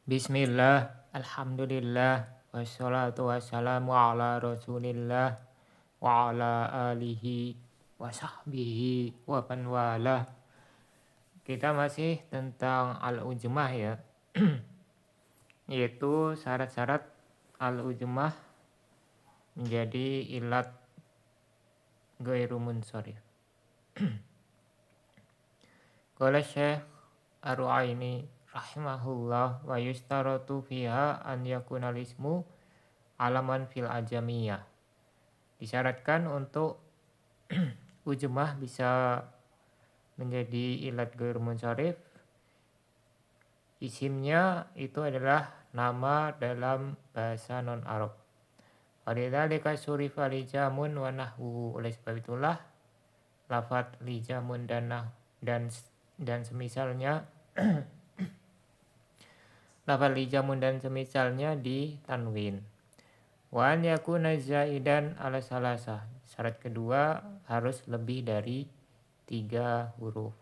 Bismillah, alhamdulillah, wassalatu wassalamu ala rasulillah, wa ala alihi, wa sahbihi, wa man walah. Kita masih tentang al-ujmah ya, yaitu syarat-syarat al-ujmah menjadi ilat ghairu munsharif. Qala Syekh Ar-Ru'aini rahimahullah wa yustaratu fiha an yakuna ismu alaman fil ajamiyah. Disyaratkan untuk ujmah bisa menjadi ilat ghairu munsharif, isimnya itu adalah nama dalam bahasa non-Arab. Walidzalika surifa lijamun wa nahwuhu. Oleh sebab itulah lafadz lijamun dan semisalnya lafadz lijamun dan semisalnya ditanwin. Wa an yakuna zaidan ala salasah. Syarat kedua harus lebih dari 3 huruf.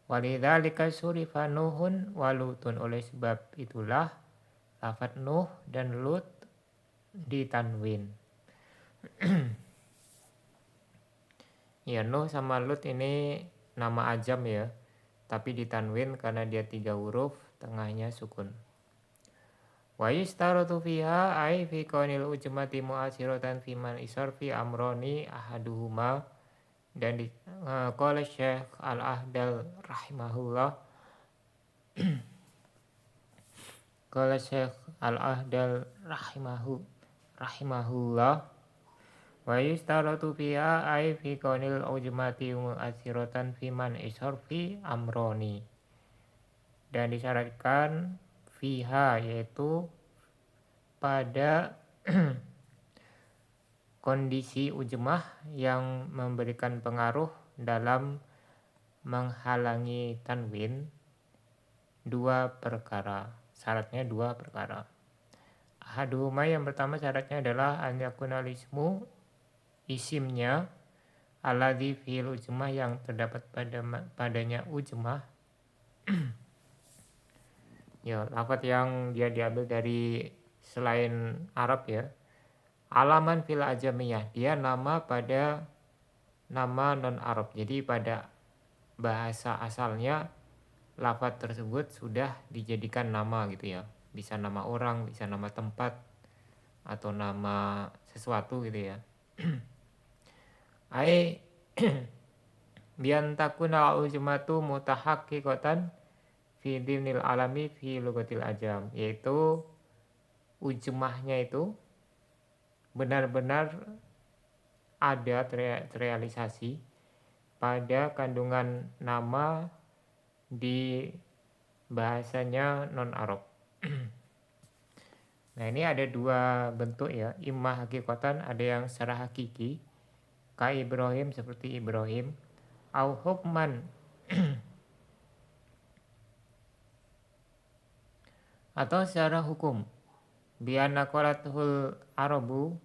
Walidzalika surifa nuhun wa lutun. Oleh sebab itulah lafadz nuh dan lut ditanwin. Ya, nuh sama lut ini nama ajam ya, tapi ditanwin karena dia 3 huruf, tengahnya sukun. Wa yustaratu fiha ay fi kaunil ujmati mu'asiratan fi man isarfi amroni ahaduhuma. Dan di qala Syekh Al-Ahdal rahimahullah qala Syekh Al-Ahdal rahimahullah wa yustaratu fiha ay fi kaunil ujmati mu'asiratan fi man isarfi amroni. Dan disyaratkan fiha yaitu pada kondisi ujmah yang memberikan pengaruh dalam menghalangi tanwin 2 perkara. Syaratnya 2 perkara. Ahaduhuma, yang pertama syaratnya adalah an yakuna ismu, isimnya, alladzi fil ujmah, yang terdapat padanya ujmah. Ya, lafadz yang dia diambil dari selain Arab ya. Alaman fil ajamiyah, dia nama pada nama non-Arab. Jadi pada bahasa asalnya lafadz tersebut sudah dijadikan nama gitu ya. Bisa nama orang, bisa nama tempat, atau nama sesuatu gitu ya. Ai bian takuna ujmatu mutahaqqiqatan fi dinil alami fi lugatil ajam, yaitu ujmahnya itu benar-benar ada terrealisasi pada kandungan nama di bahasanya non-Arab. Nah, ini ada 2 bentuk ya, imma hakikatan, ada yang secara hakiki, ka Ibrahim, seperti Ibrahim, au hukman atau secara hukum, bianna qalatul arabu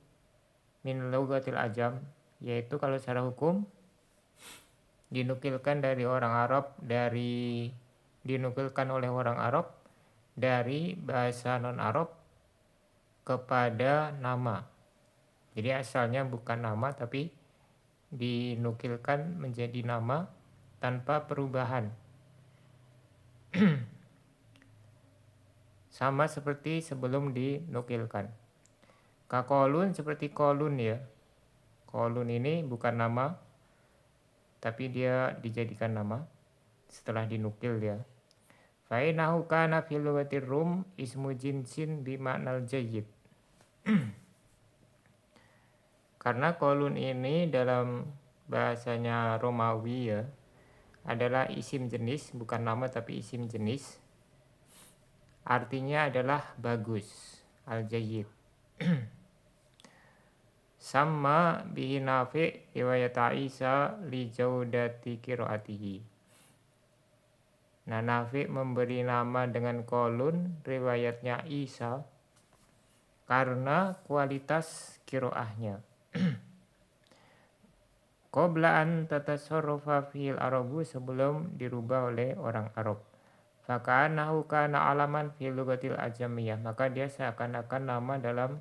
min lugatil ajam, yaitu kalau secara hukum dinukilkan oleh orang Arab dari bahasa non-Arab kepada nama. Jadi asalnya bukan nama tapi dinukilkan menjadi nama tanpa perubahan. Sama seperti sebelum dinukilkan. Kakolun, seperti kolun ya. Kolun ini bukan nama, tapi dia dijadikan nama setelah dinukil ya. Fa'inahu kana fil lugatir rum ismu jinsin bima'nal jayyid. Karena kolun ini dalam bahasanya Romawi ya, adalah isim jenis, bukan nama tapi isim jenis. Artinya adalah bagus, al-jayyid. Sama bihi Nafi' riwayat Isa li jaudati qiraatihi. Nah, Nafi' memberi nama dengan kolun riwayatnya Isa karena kualitas qiraahnya. Qabla an tatasarrafa fil arabu, sebelum dirubah oleh orang Arab. Faka'annahu kana alaman fi lugatil ajamiyah, maka dia seakan-akan nama dalam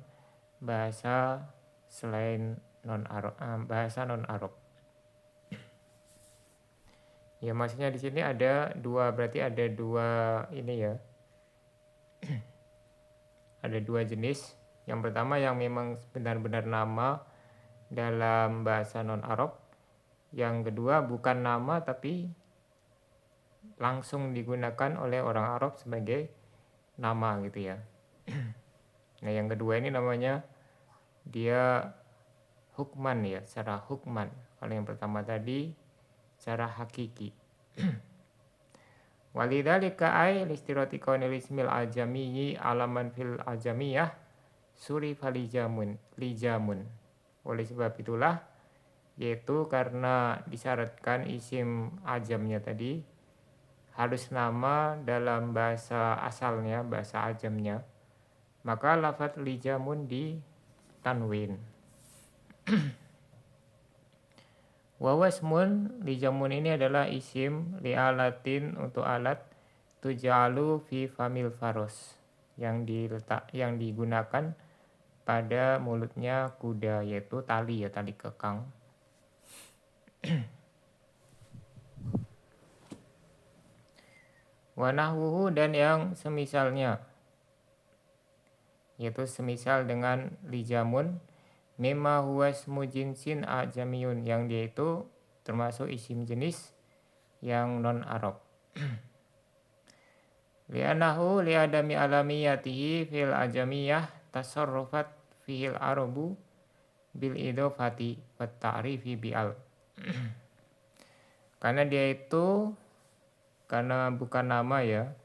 bahasa selain non-Arab, bahasa non-Arab. Ya maksudnya di sini ada dua, berarti ada dua ini ya. Ada dua jenis. Yang pertama yang memang benar-benar nama dalam bahasa non-Arab. Yang kedua bukan nama tapi langsung digunakan oleh orang Arab sebagai nama gitu ya. Nah yang kedua ini namanya dia hukman ya, secara hukman. Kalau yang pertama tadi secara hakiki. Walidzalika ay listiratiqaunil ismil ajamiyyi alaman fil ajamiyah surifa lijamun. Oleh sebab itulah, yaitu karena disyaratkan isim ajamnya tadi harus nama dalam bahasa asalnya, bahasa ajamnya, maka lafadz lijamun di tanwin. Wa wasmun, lijamun ini adalah isim li'alatin untuk alat tuja'alu fi famil faros, yang digunakan pada mulutnya kuda, yaitu tali ya, tali kekang. Wa nahwuhu, dan yang semisalnya, yaitu semisal dengan lijamun, mimma huwa ismu jinsin ajamiyun, yang dia itu termasuk isim jenis yang non-Arab. Li'annahu li'adami alamiyatihi fil ajamiyah tasarrufat fihil arabu bil idofati wat ta'rifi bi'al. Karena dia itu, karena bukan nama ya,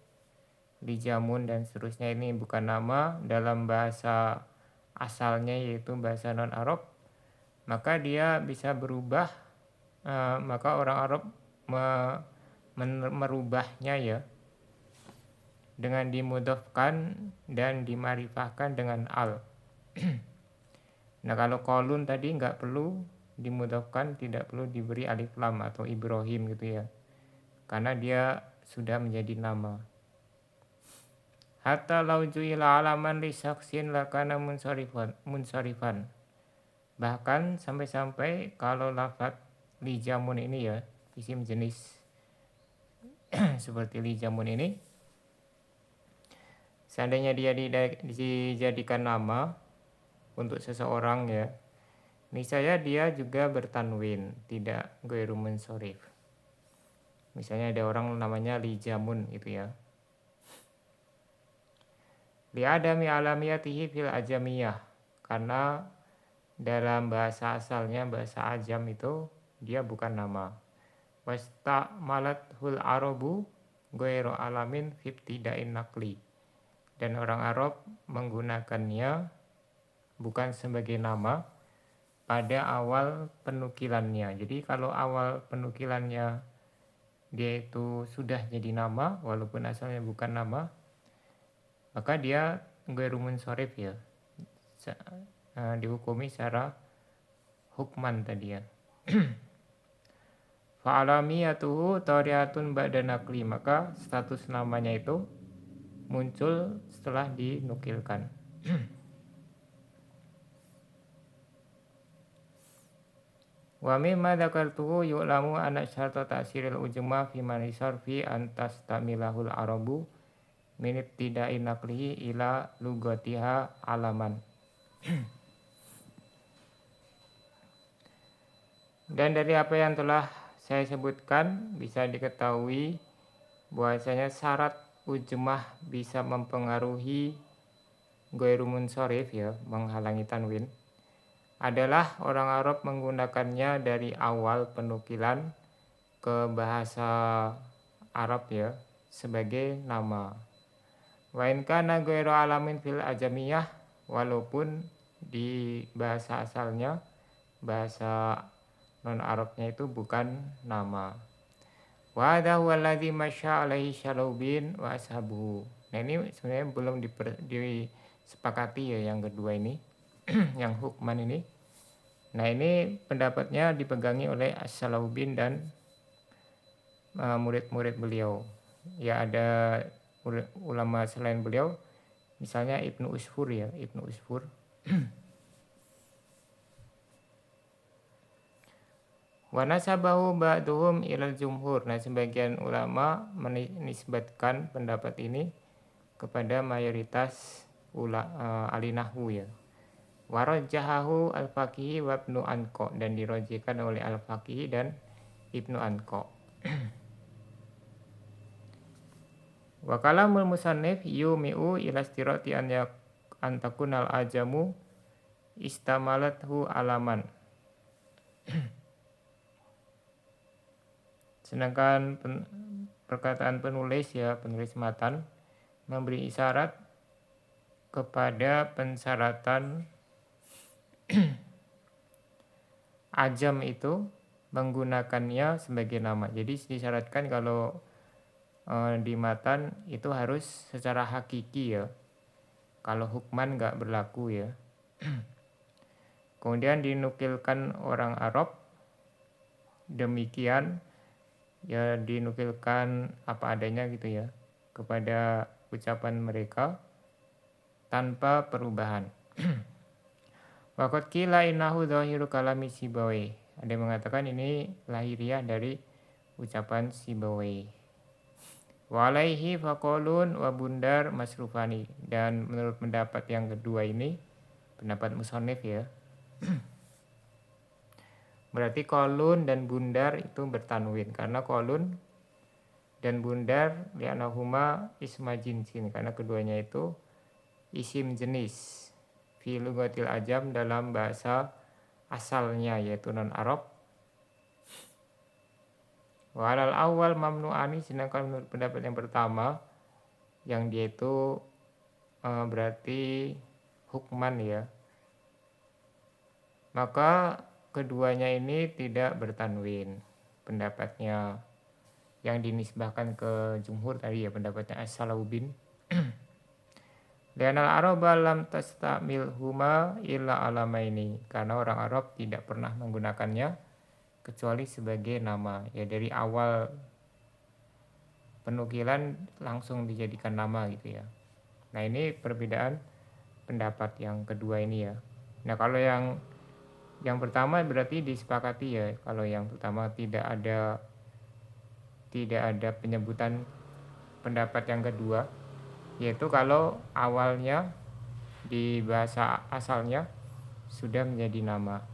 lijamun dan seterusnya ini bukan nama dalam bahasa asalnya yaitu bahasa non-Arab, maka dia bisa berubah, maka orang Arab merubahnya ya dengan dimudhafkan dan dimarifahkan dengan al. Nah kalau qaulun tadi nggak perlu dimudhafkan, tidak perlu diberi alif lam atau Ibrahim gitu ya, karena dia sudah menjadi nama. Hatta lau ju'ila alaman li syaksin lakana munsharifan. Bahkan sampai-sampai kalau lafadz lijamun ini ya, isim jenis seperti lijamun ini, seandainya dia dijadikan nama untuk seseorang ya, niscaya dia juga bertanwin, tidak ghairu munsharif. Misalnya ada orang namanya lijamun gitu ya. Li'adami alamiyatihi fil ajamiyah, karena dalam bahasa asalnya, bahasa ajam itu dia bukan nama. Wasta'malathul arabu ghairu alamin fibtida'in naqli, dan orang Arab menggunakannya bukan sebagai nama pada awal penukilannya. Jadi kalau awal penukilannya dia itu sudah jadi nama walaupun asalnya bukan nama, maka dia ghairu munsharif ya, dihukumi secara hukman tadi ya. Fa'alamiyatuhu tariatun ba'da naqli, maka status namanya itu muncul setelah dinukilkan. Wa mimma dzakartuhu yu'lamu anna syarta ta'siril ujma fi man sarfi an tastamilahul arabu min ibtida'i naqlihi ila lugatiha alaman. Dan dari apa yang telah saya sebutkan bisa diketahui bahwasanya syarat ujmah bisa mempengaruhi ghairu munsharif ya, menghalangi tanwin, adalah orang Arab menggunakannya dari awal penukilan ke bahasa Arab ya sebagai nama. Wa in kana ghairu alamin fil ajamiyah, walaupun di bahasa asalnya, bahasa non-Arabnya itu bukan nama. Wa hadha huwa alladhi masya alaihi Syalaubin wa ashabuhu. Nah ini sebenarnya belum disepakati ya yang kedua ini, yang hukman ini. Nah ini pendapatnya dipegangi oleh As-Syalaubin dan murid-murid beliau. Ya ada ulama selain beliau, misalnya Ibnu Usfur ya, Ibnu Usfur. Wa nasabahu ba'duhum ilal jumhur. Nah, sebagian ulama menisbatkan pendapat ini kepada mayoritas ahli nahwu ya. Wa rajjahahu al-Faqihi wa Ibnu Anqa, dan dirojikan oleh al-Faqihi dan Ibnu Anqa. Wa kalamul musannif yumi'u ila istirati an takunal ajamu istamalathu alaman. Sedangkan perkataan penulis ya, penulis matan memberi isyarat kepada pensyaratan ajam itu menggunakannya sebagai nama. Jadi disyaratkan kalau di matan itu harus secara hakiki ya. Kalau hukman nggak berlaku ya. Kemudian dinukilkan orang Arab, demikian ya, dinukilkan apa adanya gitu ya kepada ucapan mereka tanpa perubahan. Waqad qila innahu dhahiru kalami Sibawayh. Ada yang mengatakan ini lahiriah dari ucapan Sibawayh. Wa alaihi faqulun wa bundar masrufani. Dan menurut pendapat yang kedua ini, pendapat musannif ya, berarti kolun dan bundar itu bertanwin, karena kolun dan bundar li'anahuma isma jinsin, karena keduanya itu isim jenis fi lugatil ajam, dalam bahasa asalnya yaitu non Arab. Walal awal mamnu'ani, sedangkan menurut pendapat yang pertama yang dia itu berarti hukman ya, maka keduanya ini tidak bertanwin. Pendapatnya yang dinisbahkan ke jumhur tadi ya, pendapatnya As-Salahuddin. Lianal Araba lam tastamilhuma illa alamaini, karena orang Arab tidak pernah menggunakannya kecuali sebagai nama ya, dari awal penukilan langsung dijadikan nama gitu ya. Nah, ini perbedaan pendapat yang kedua ini ya. Nah, kalau yang pertama berarti disepakati ya, kalau yang pertama tidak ada penyebutan pendapat yang kedua, yaitu kalau awalnya di bahasa asalnya sudah menjadi nama.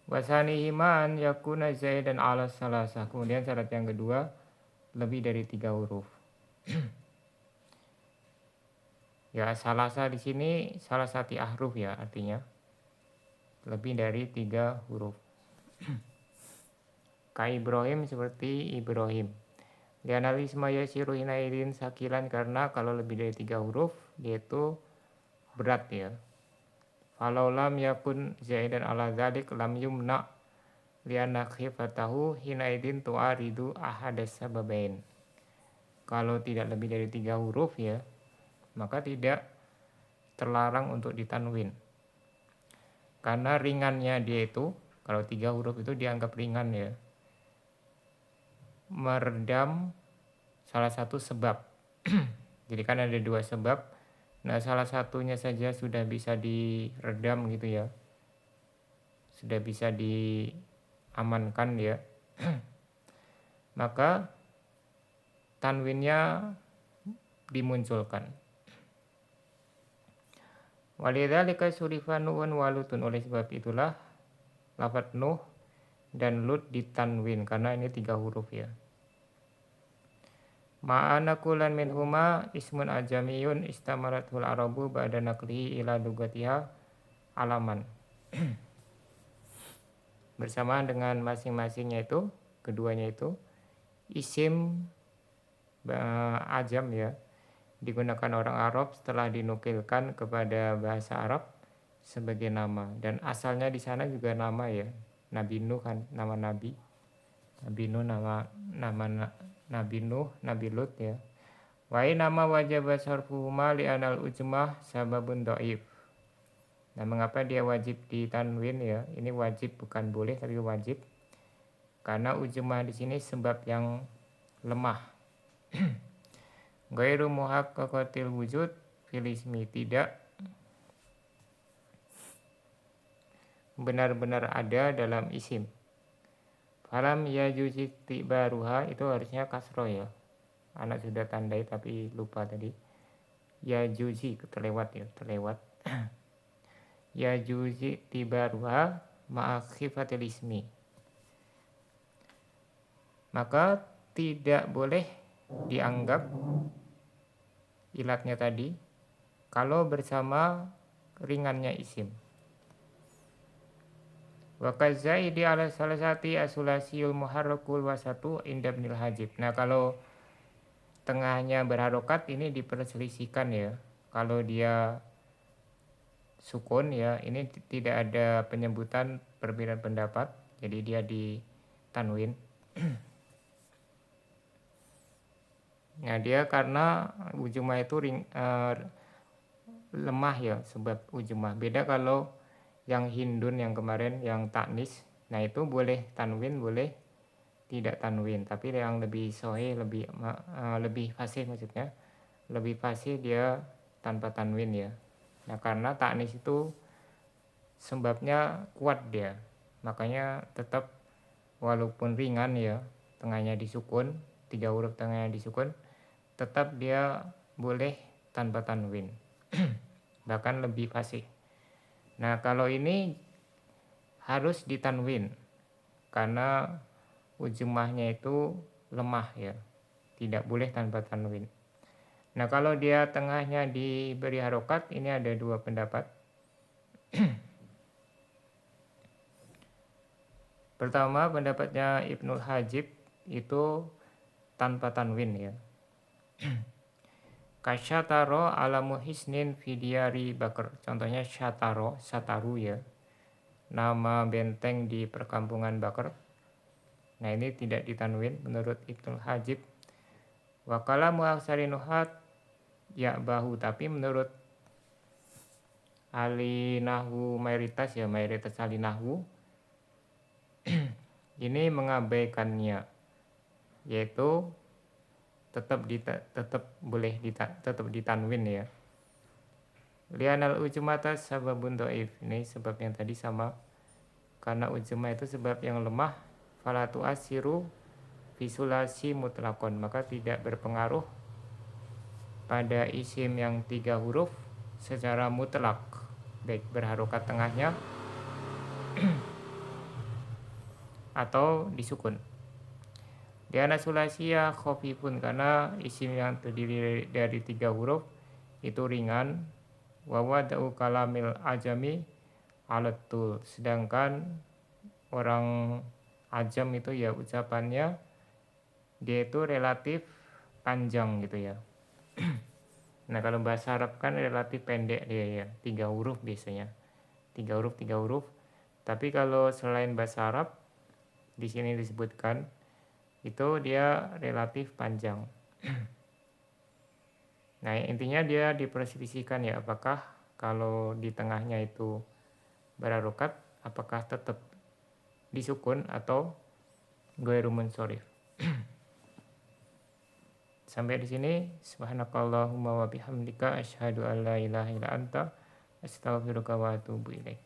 Wasanihiman yakuna zaidan ala salasah. Kemudian syarat yang kedua, lebih dari 3 huruf. Ya, salasa di sini salah satu ahruf ya, artinya lebih dari 3 huruf. Ka Ibrahim, seperti Ibrahim. Lianalisma yasiru hinaidin sakilan, karena kalau lebih dari 3 huruf yaitu berat ya. Falau lam yakun zaidan ala dzalik lam yumna lianna khifatahu hinaidin tu'aridu ahadas sababain. Kalau tidak lebih dari 3 huruf ya, maka tidak terlarang untuk ditanwin. Karena ringannya dia itu, kalau 3 huruf itu dianggap ringan ya, meredam salah satu sebab. Jadi kan ada 2 sebab. Nah, salah satunya saja sudah bisa diredam gitu ya, sudah bisa diamankan ya, maka tanwinnya dimunculkan. Walidzalika surifa nuhun walutun, oleh sebab itulah lafadz nuh dan lut ditanwin, karena ini 3 huruf ya. Ma'ana kulan minhuma ismun ajamiyun istamaratul arabu ba'da naqlihi ila lugatiha alaman. Bersamaan dengan masing-masingnya itu, keduanya itu isim ajam ya, digunakan orang Arab setelah dinukilkan kepada bahasa Arab sebagai nama, dan asalnya di sana juga nama ya. Nabi Nuh kan nama nabi. Nabi Nuh nama Nabi Nuh, Nabi Lut ya. Wa nama wajib sarfuhuma li anal ujmah sababun dhaif. Nah, mengapa dia wajib ditanwin ya? Ini wajib, bukan boleh tapi wajib. karena ujumah di sini sebab yang lemah. Ghairu muhaqqaqatil wujud fil ismi, tidak benar-benar ada dalam isim. Falam yajuzi tibaruha, itu harusnya kasroh ya. Anak sudah tandai tapi lupa tadi. Yajuzi terlewat ya, terlewat. Yajuzi tibaruha ma'akhifatil ismi. Maka tidak boleh dianggap ilatnya tadi kalau bersama ringannya isim. Wa kazaidi ala salasati asulasiul muharrakul wasatu inda ibnil hajib. Nah, kalau tengahnya berharokat ini diperselisihkan ya. Kalau dia sukun ya, ini tidak ada penyebutan perbedaan pendapat, jadi dia ditanwin. Nah, dia karena ujumah itu lemah ya, sebab ujumah. Beda kalau yang hindun yang kemarin yang taknis, nah itu boleh tanwin, boleh tidak tanwin. Tapi yang lebih sohe, lebih fasih maksudnya, lebih fasih dia tanpa tanwin ya. Nah, karena taknis itu sebabnya kuat dia, makanya tetap walaupun ringan ya, tengahnya disukun, 3 huruf tengahnya disukun, tetap dia boleh tanpa tanwin. Bahkan lebih fasih. Nah, kalau ini harus ditanwin karena ujumahnya itu lemah ya, tidak boleh tanpa tanwin. Nah, kalau dia tengahnya diberi harokat, ini ada 2 pendapat. Pertama, pendapatnya Ibnul Hajib itu tanpa tanwin ya. Kasyataro ala muhisnin fidyari bakar. Contohnya syataro, sataru ya, nama benteng di perkampungan Bakar. Nah, ini tidak ditanwin menurut Ibnul Hajib. Wa kalamu aksari nuhat ya bahu, tapi menurut ahli nahwu mayoritas ya, mayoritas ahli nahwu ini mengabaikannya, yaitu tetap boleh tetap ditanwin ya. Lianal ujumata sababun dhaif, ini sebab yang tadi sama, karena ujumah itu sebab yang lemah. Falatu asiru bisulasi mutlakon, maka tidak berpengaruh pada isim yang 3 huruf secara mutlak, baik berharokat tengahnya atau disukun. Diana sulasia khafifun, karena isim yang terdiri dari 3 huruf itu ringan. Wa wada'u kalamil ajami alatul, sedangkan orang ajam itu ya ucapannya dia itu relatif panjang gitu ya. Nah, kalau bahasa Arab kan relatif pendek dia ya, 3 huruf biasanya, 3 huruf. Tapi kalau selain bahasa Arab di sini disebutkan itu dia relatif panjang. Nah, intinya dia diperselisihkan ya, apakah kalau di tengahnya itu berharokat, apakah tetap disukun atau ghairu munsharif. Sampai di sini, subhanakallahumma wa bihamdika asyhadu an la ilaha illa anta astaghfiruka wa atubu ilaik.